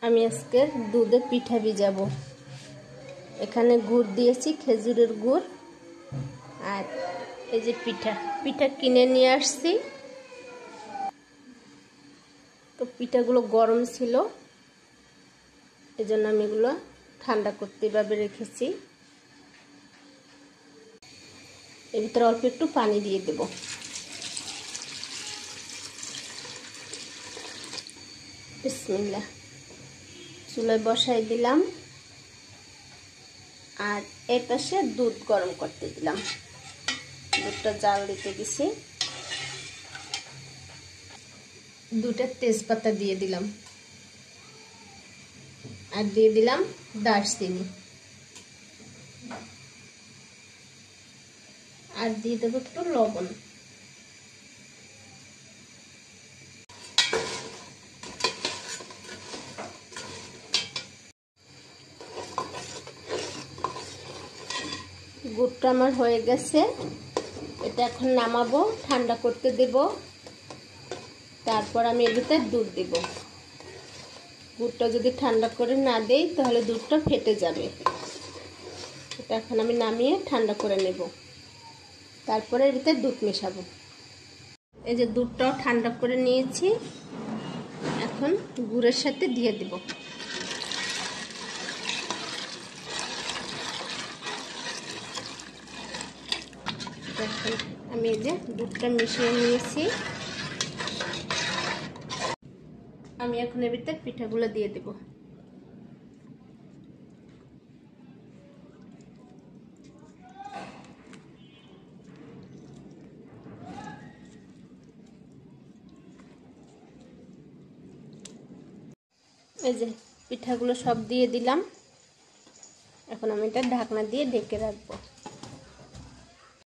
আমি আজকে দুধে পিঠা ভিজাবো। এখানে গুড় দিয়েছি, খেজুরের গুড়। আর এই যে পিঠা কিনে নিয়ে আসছি। তো পিঠাগুলো গরম ছিল, এজন্য আমি এগুলো ঠান্ডা করতে এভাবে রেখেছি। এর ভিতরে অল্প একটু পানি দিয়ে দেব। বিসমিল্লাহ। চুলায় বসাই দিলাম আর এই পাশে দুধ গরম করতে দিলাম। দুধটা জাল দিতে দিছি। দুটো তেজপাতা দিয়ে দিলাম আর দিয়ে দিলাম দারচিনি আর দিয়ে দেবো একটু লবণ। গুড়টা আমার হয়ে গেছে, এটা এখন নামাবো, ঠান্ডা করতে দেব। তারপর আমি এর ভিতরে দুধ দেব। গুড়টা যদি ঠান্ডা করে না দেই তাহলে দুধটা ফেটে যাবে। এটা এখন আমি নামিয়ে ঠান্ডা করে নেব। তারপরে এর ভিতরে দুধ মেশাবো। এই যে দুধটাও ঠান্ডা করে নিয়েছি, এখন গুড়ের সাথে দিয়ে দেব। আমি এই যে দুধটা মিশিয়ে নিয়েছি। আমি এখন এর ভিতরে পিঠাগুলো দিয়ে দেব। এই যে পিঠাগুলো সব দিয়ে দিলাম। এখন আমি এটা ঢাকনা দিয়ে ঢেকে রাখবো।